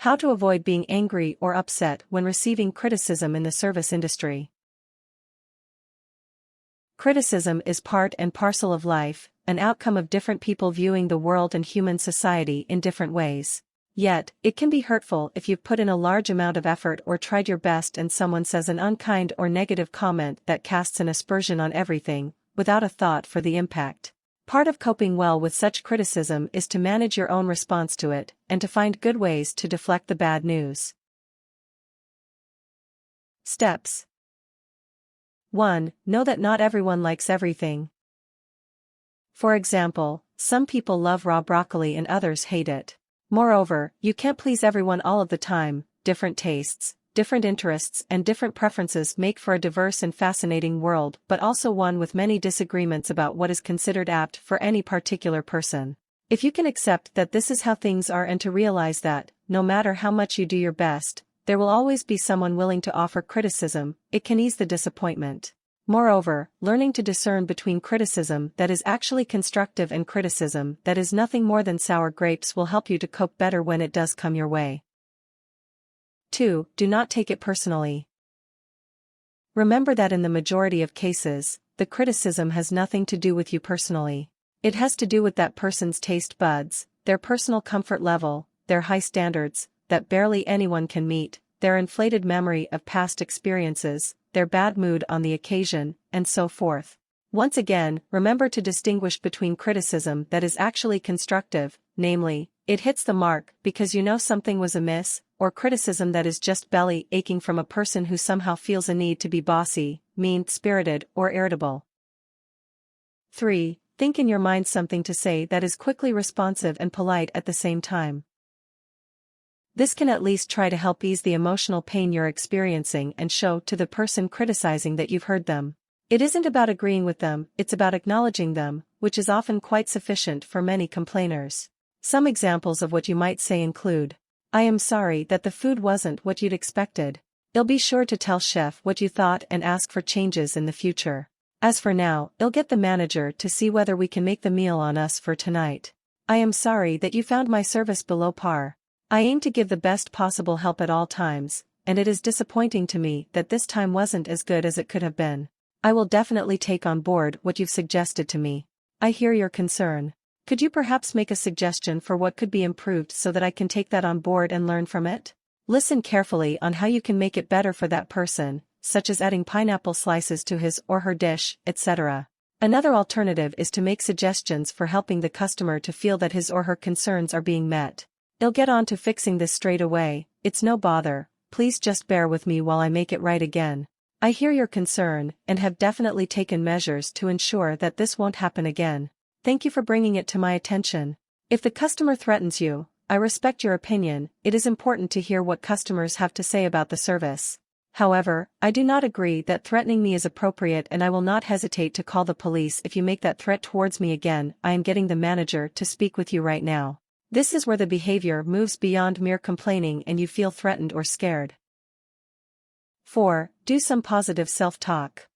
How to avoid being angry or upset when receiving criticism in the service industry. Criticism is part and parcel of life, an outcome of different people viewing the world and human society in different ways. Yet, it can be hurtful if you've put in a large amount of effort or tried your best and someone says an unkind or negative comment that casts an aspersion on everything, without a thought for the impact. Part of coping well with such criticism is to manage your own response to it, and to find good ways to deflect the bad news. Steps. 1. Know that not everyone likes everything. For example, some people love raw broccoli and others hate it. Moreover, you can't please everyone all of the time. Different tastes, different interests and different preferences make for a diverse and fascinating world, but also one with many disagreements about what is considered apt for any particular person. If you can accept that this is how things are and to realize that, no matter how much you do your best, there will always be someone willing to offer criticism, it can ease the disappointment. Moreover, learning to discern between criticism that is actually constructive and criticism that is nothing more than sour grapes will help you to cope better when it does come your way. 2. Do not take it personally. Remember that in the majority of cases, the criticism has nothing to do with you personally. It has to do with that person's taste buds, their personal comfort level, their high standards, that barely anyone can meet, their inflated memory of past experiences, their bad mood on the occasion, and so forth. Once again, remember to distinguish between criticism that is actually constructive, namely, it hits the mark because you know something was amiss, or criticism that is just belly aching from a person who somehow feels a need to be bossy, mean-spirited, or irritable. 3. Think in your mind something to say that is quickly responsive and polite at the same time. This can at least try to help ease the emotional pain you're experiencing and show to the person criticizing that you've heard them. It isn't about agreeing with them, it's about acknowledging them, which is often quite sufficient for many complainers. Some examples of what you might say include, I am sorry that the food wasn't what you'd expected. I'll be sure to tell chef what you thought and ask for changes in the future. As for now, I'll get the manager to see whether we can make the meal on us for tonight. I am sorry that you found my service below par. I aim to give the best possible help at all times, and it is disappointing to me that this time wasn't as good as it could have been. I will definitely take on board what you've suggested to me. I hear your concern. Could you perhaps make a suggestion for what could be improved so that I can take that on board and learn from it? Listen carefully on how you can make it better for that person, such as adding pineapple slices to his or her dish, etc. Another alternative is to make suggestions for helping the customer to feel that his or her concerns are being met. I'll get on to fixing this straight away, it's no bother, please just bear with me while I make it right again. I hear your concern, and have definitely taken measures to ensure that this won't happen again. Thank you for bringing it to my attention. If the customer threatens you, I respect your opinion, it is important to hear what customers have to say about the service. However, I do not agree that threatening me is appropriate and I will not hesitate to call the police if you make that threat towards me again. I am getting the manager to speak with you right now. This is where the behavior moves beyond mere complaining and you feel threatened or scared. 4. Do some positive self-talk.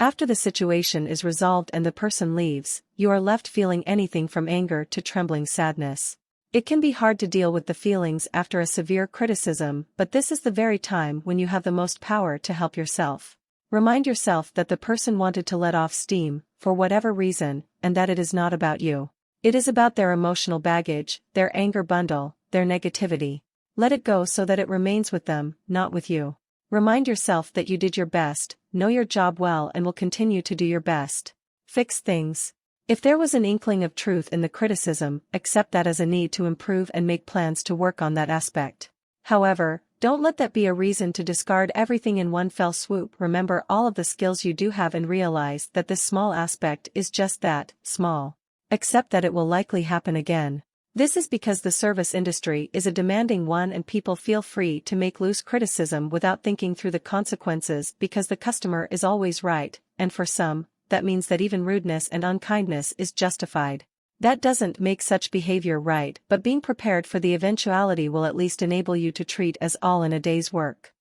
After the situation is resolved and the person leaves, you are left feeling anything from anger to trembling sadness. It can be hard to deal with the feelings after a severe criticism, but this is the very time when you have the most power to help yourself. Remind yourself that the person wanted to let off steam, for whatever reason, and that it is not about you. It is about their emotional baggage, their anger bundle, their negativity. Let it go so that it remains with them, not with you. Remind yourself that you did your best, know your job well and will continue to do your best. Fix things. If there was an inkling of truth in the criticism, accept that as a need to improve and make plans to work on that aspect. However, don't let that be a reason to discard everything in one fell swoop. Remember all of the skills you do have and realize that this small aspect is just that, small. Accept that it will likely happen again. This is because the service industry is a demanding one and people feel free to make loose criticism without thinking through the consequences because the customer is always right, and for some, that means that even rudeness and unkindness is justified. That doesn't make such behavior right, but being prepared for the eventuality will at least enable you to treat as all in a day's work.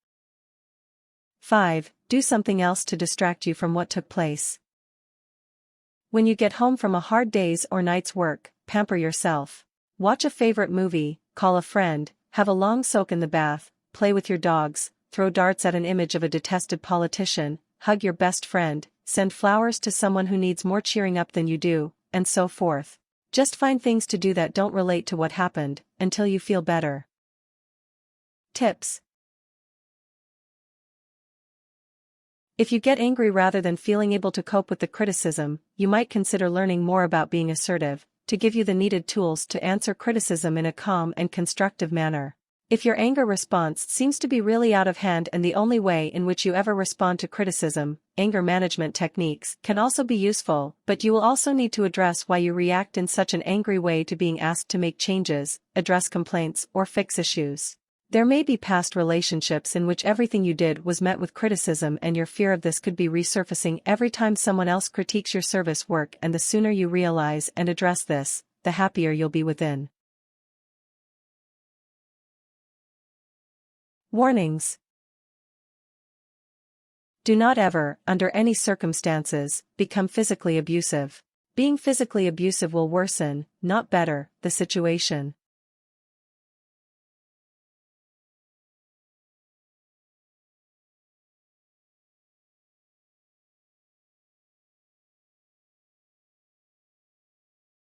5. Do something else to distract you from what took place. When you get home from a hard day's or night's work, pamper yourself. Watch a favorite movie, call a friend, have a long soak in the bath, play with your dogs, throw darts at an image of a detested politician, hug your best friend, send flowers to someone who needs more cheering up than you do, and so forth. Just find things to do that don't relate to what happened, until you feel better. Tips. If you get angry rather than feeling able to cope with the criticism, you might consider learning more about being assertive, to give you the needed tools to answer criticism in a calm and constructive manner. If your anger response seems to be really out of hand and the only way in which you ever respond to criticism, anger management techniques can also be useful, but you will also need to address why you react in such an angry way to being asked to make changes, address complaints, or fix issues. There may be past relationships in which everything you did was met with criticism, and your fear of this could be resurfacing every time someone else critiques your service work, and the sooner you realize and address this, the happier you'll be within. Warnings. Do not ever, under any circumstances, become physically abusive. Being physically abusive will worsen, not better, the situation.